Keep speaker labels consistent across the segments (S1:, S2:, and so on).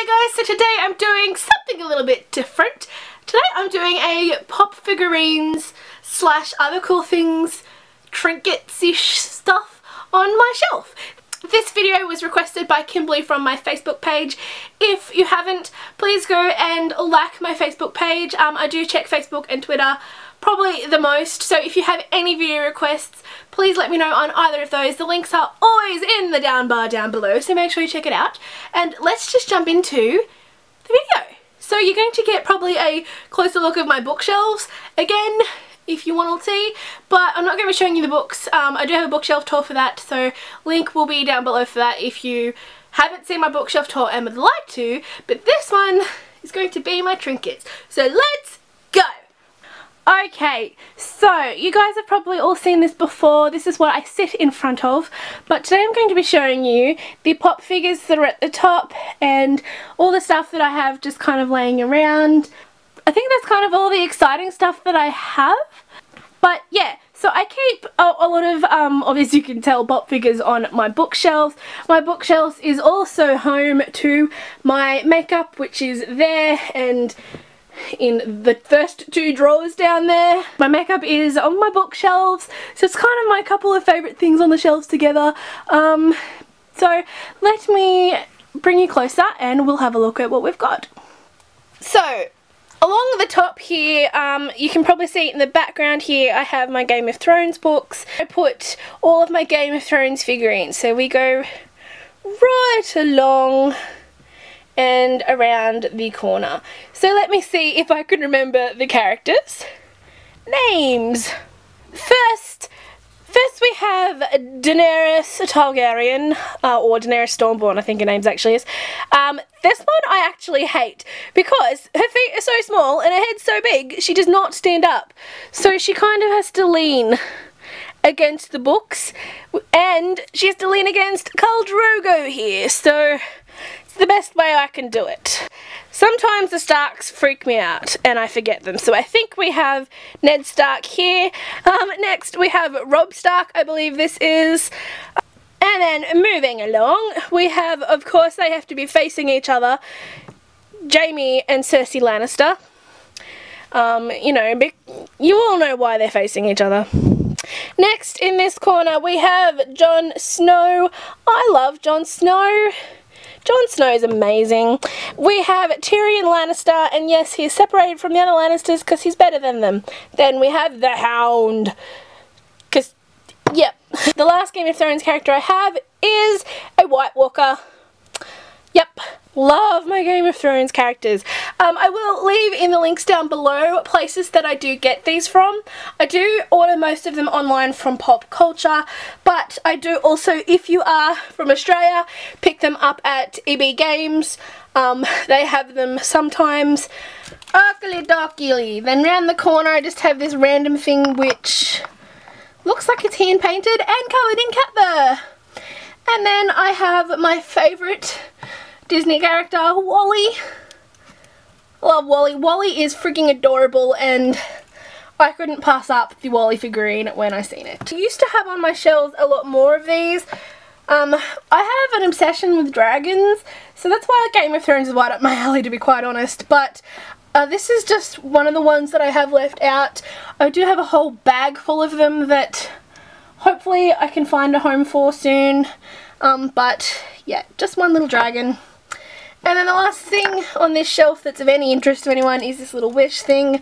S1: Hi guys, so today I'm doing something a little bit different. Today I'm doing a pop figurines slash other cool things, trinkets-ish stuff on my shelf. This video was requested by Kimberly from my Facebook page. If you haven't, please go and like my Facebook page. I do check Facebook and Twitter probably the most, so if you have any video requests, please let me know on either of those. The links are always in the down bar down below, so make sure you check it out. And let's just jump into the video. So you're going to get probably a closer look of my bookshelves again, if you want to see, but I'm not going to be showing you the books. I do have a bookshelf tour for that, so link will be down below for that if you haven't seen my bookshelf tour and would like to, but this one is going to be my trinkets. So let's go! Okay, so you guys have probably all seen this before. This is what I sit in front of, but today I'm going to be showing you the pop figures that are at the top and all the stuff that I have just kind of laying around. I think that's kind of all the exciting stuff that I have, but yeah, so I keep a lot of, obviously you can tell, pop figures on my bookshelves. My bookshelves is also home to my makeup, which is there and in the first two drawers down there. My makeup is on my bookshelves, so it's kind of my couple of favourite things on the shelves together. So let me bring you closer and we'll have a look at what we've got. So along the top here, you can probably see in the background here, I have my Game of Thrones books. I put all of my Game of Thrones figurines, so we go right along and around the corner. So let me see if I can remember the characters. Names. First we have Daenerys Targaryen, or Daenerys Stormborn I think her name actually is. This one I actually hate because her feet are so small and her head's so big she does not stand up. So she kind of has to lean against the books, and she has to lean against Khal Drogo here, so it's the best way I can do it. Sometimes the Starks freak me out and I forget them, so I think we have Ned Stark here. Next we have Robb Stark, I believe this is. And then moving along, we have, of course they have to be facing each other, Jaime and Cersei Lannister. You know, you all know why they're facing each other. Next in this corner we have Jon Snow. I love Jon Snow. Jon Snow is amazing. We have Tyrion Lannister, and yes, he's separated from the other Lannisters because he's better than them. Then we have the Hound. Because, yep. The last Game of Thrones character I have is a White Walker. Yep. Love my Game of Thrones characters. I will leave in the links down below places that I do get these from. I do order most of them online from Pop Culture, but I do also, if you are from Australia, pick them up at EB Games. They have them sometimes. Then round the corner I just have this random thing which looks like it's hand painted and covered in cat fur. And then I have my favourite Disney character, Wally. I love Wally. Wally is freaking adorable and I couldn't pass up the Wally figurine when I seen it. I used to have on my shelves a lot more of these. I have an obsession with dragons, so that's why Game of Thrones is right up my alley, to be quite honest, but this is just one of the ones that I have left out. I do have a whole bag full of them that hopefully I can find a home for soon, but yeah, just one little dragon. And then the last thing on this shelf that's of any interest to anyone is this little wish thing.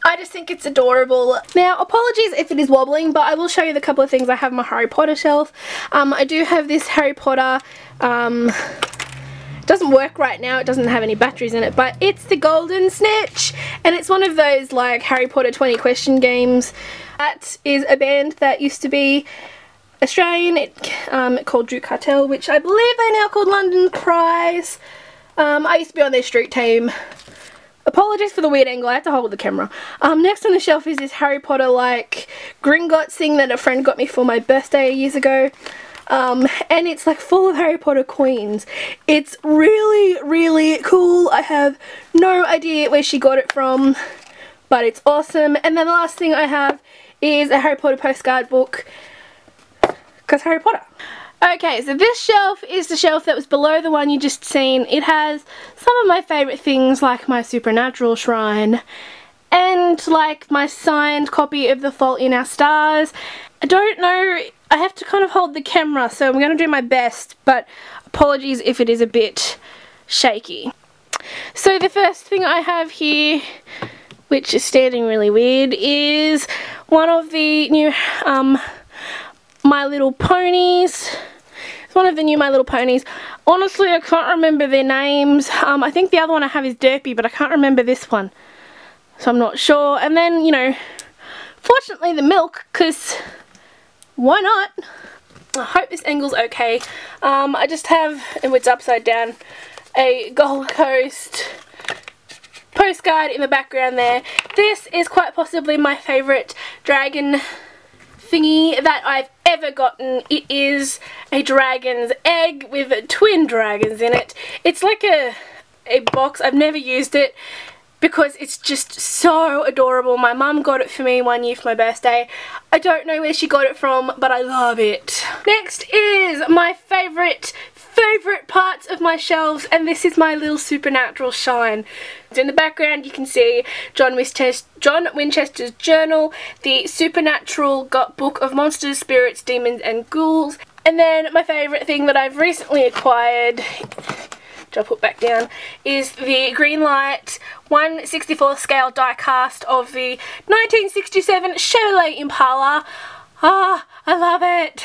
S1: I just think it's adorable. Now, apologies if it is wobbling, but I will show you the couple of things I have on my Harry Potter shelf. I do have this Harry Potter, it doesn't work right now, it doesn't have any batteries in it, but it's the Golden Snitch, and it's one of those like Harry Potter 20 question games. That is a band that used to be Australian, called Drew Cartel, which I believe they're now called London Cries. I used to be on their street team. Apologies for the weird angle, I had to hold the camera. Next on the shelf is this Harry Potter like Gringotts thing that a friend got me for my birthday years ago. And it's like full of Harry Potter coins. It's really, really cool. I have no idea where she got it from, but it's awesome. And then the last thing I have is a Harry Potter postcard book, because Harry Potter. Okay, so this shelf is the shelf that was below the one you just seen. It has some of my favourite things like my supernatural shrine and like my signed copy of The Fault in Our Stars. I don't know, I have to kind of hold the camera, so I'm going to do my best, but apologies if it is a bit shaky. So the first thing I have here, which is standing really weird, is one of the new My Little Ponies. It's one of the new My Little Ponies. Honestly, I can't remember their names. I think the other one I have is Derpy, but I can't remember this one, so I'm not sure. And then, you know, fortunately the milk, because why not? I hope this angle's okay. I just have, and it's upside down, a Gold Coast postcard in the background there. This is quite possibly my favourite dragon thingy that I've ever gotten. It is a dragon's egg with twin dragons in it. It's like a box. I've never used it because it's just so adorable. My mum got it for me one year for my birthday. I don't know where she got it from, but I love it. Next is my favourite parts of my shelves, and this is my little supernatural shine. In the background you can see John Winchester's journal, the supernatural book of monsters, spirits, demons and ghouls, and then my favourite thing that I've recently acquired, which I'll put back down, is the Greenlight 1/64 scale die cast of the 1967 Chevrolet Impala. Ah, I love it.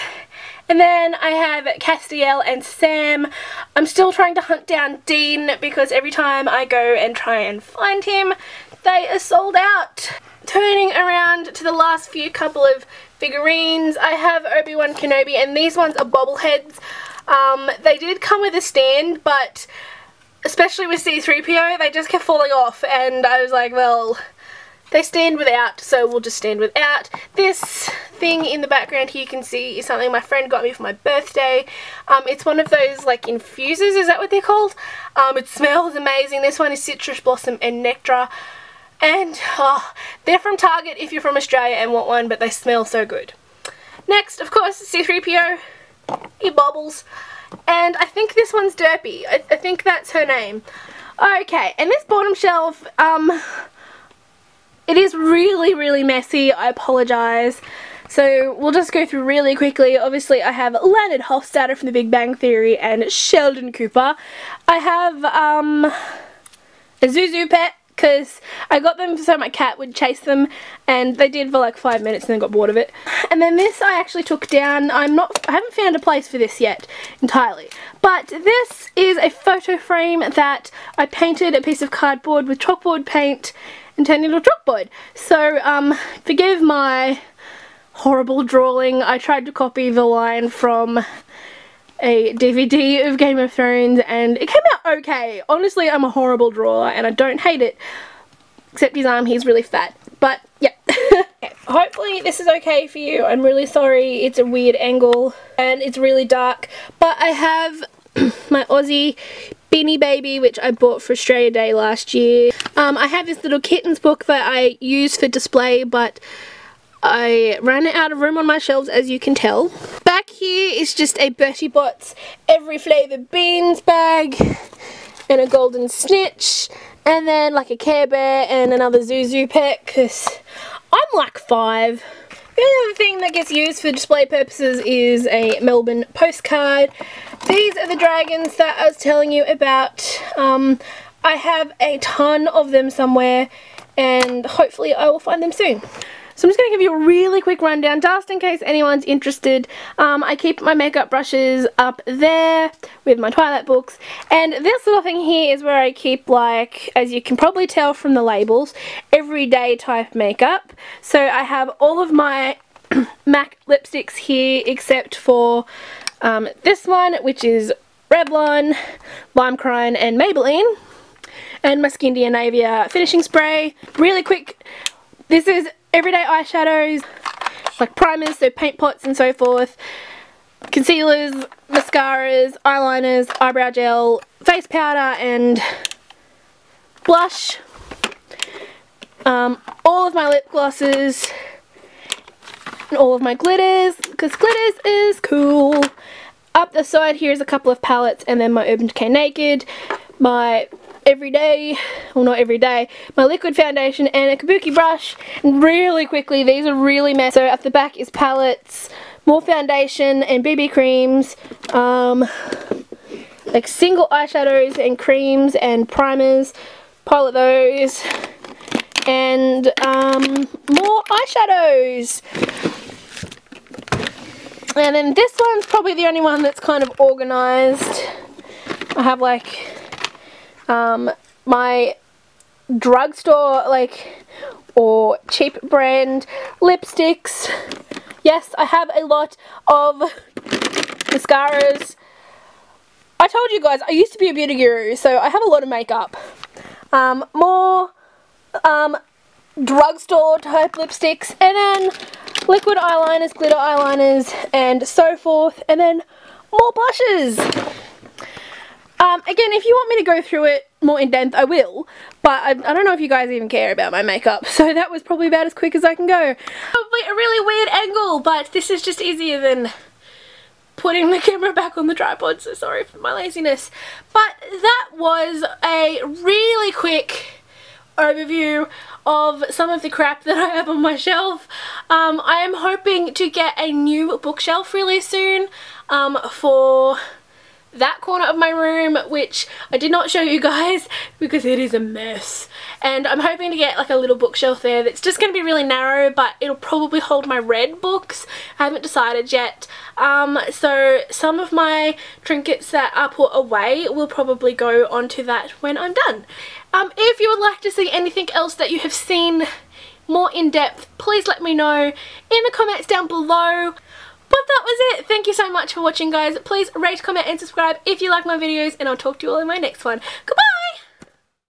S1: And then I have Castiel and Sam. I'm still trying to hunt down Dean because every time I go and try and find him, they are sold out. Turning around to the last few couple of figurines, I have ObiWan Kenobi, and these ones are bobbleheads. They did come with a stand, but especially with C-3PO, they just kept falling off, and I was like, well, they stand without, so we'll just stand without. This thing in the background here you can see is something my friend got me for my birthday. It's one of those like infusers, is that what they're called? It smells amazing. This one is citrus blossom and nectar, and they're from Target if you're from Australia and want one, but they smell so good. Next, of course, C-3PO. He bobbles, and I think this one's Derpy. I think that's her name. Okay, and this bottom shelf, it is really messy. I apologise. So we'll just go through really quickly. Obviously I have Leonard Hofstadter from The Big Bang Theory and Sheldon Cooper. I have a Zuzu pet because I got them so my cat would chase them, and they did for like 5 minutes and then got bored of it. And then this I actually took down. I haven't found a place for this yet entirely. But this is a photo frame that I painted a piece of cardboard with chalkboard paint and turned into a chalkboard. So forgive my horrible drawing. I tried to copy the line from a DVD of Game of Thrones and it came out okay. Honestly, I'm a horrible drawer and I don't hate it, except his arm, he's really fat. But yeah. Okay, hopefully this is okay for you. I'm really sorry, it's a weird angle and it's really dark, but I have my Aussie Beanie Baby, which I bought for Australia Day last year. I have this little kittens book that I use for display, but I ran out of room on my shelves, as you can tell. Back here is just a Bertie Bott's Every Flavour Beans bag and a golden snitch, and then like a Care Bear and another Zuzu pet, because I'm like 5. The only other thing that gets used for display purposes is a Melbourne postcard. These are the dragons that I was telling you about. I have a ton of them somewhere, and hopefully I will find them soon. So I'm just going to give you a really quick rundown just in case anyone's interested. I keep my makeup brushes up there with my Twilight books, and this little thing here is where I keep, like, as you can probably tell from the labels, everyday type makeup. So I have all of my MAC lipsticks here except for this one, which is Revlon, Lime Crime and Maybelline, and my Skindinavia finishing spray. Really quick, this is everyday eyeshadows, like primers, so paint pots and so forth, concealers, mascaras, eyeliners, eyebrow gel, face powder and blush, all of my lip glosses, and all of my glitters, because glitters is cool. Up the side here is a couple of palettes, and then my Urban Decay Naked, my everyday, well not everyday, my liquid foundation and a kabuki brush. And really quickly, these are really messy. So at the back is palettes, more foundation and BB creams, like single eyeshadows and creams and primers, pile of those, and more eyeshadows. And then this one's probably the only one that's kind of organised. I have like my drugstore or cheap brand lipsticks. Yes, I have a lot of mascaras. I told you guys I used to be a beauty guru, so I have a lot of makeup. More drugstore type lipsticks, and then liquid eyeliners, glitter eyeliners, and so forth, and then more blushes. Again, if you want me to go through it more in depth, I will, but I don't know if you guys even care about my makeup, so that was probably about as quick as I can go. Probably a really weird angle, but this is just easier than putting the camera back on the tripod, so sorry for my laziness. But that was a really quick overview of some of the crap that I have on my shelf. I am hoping to get a new bookshelf really soon for that corner of my room, which I did not show you guys because it is a mess. And I'm hoping to get like a little bookshelf there that's just going to be really narrow, but it'll probably hold my red books. I haven't decided yet. So some of my trinkets that are put away will probably go onto that when I'm done. If you would like to see anything else that you have seen more in depth, please let me know in the comments down below. But that was it. Thank you so much for watching, guys. Please rate, comment and subscribe if you like my videos, and I'll talk to you all in my next one. Goodbye!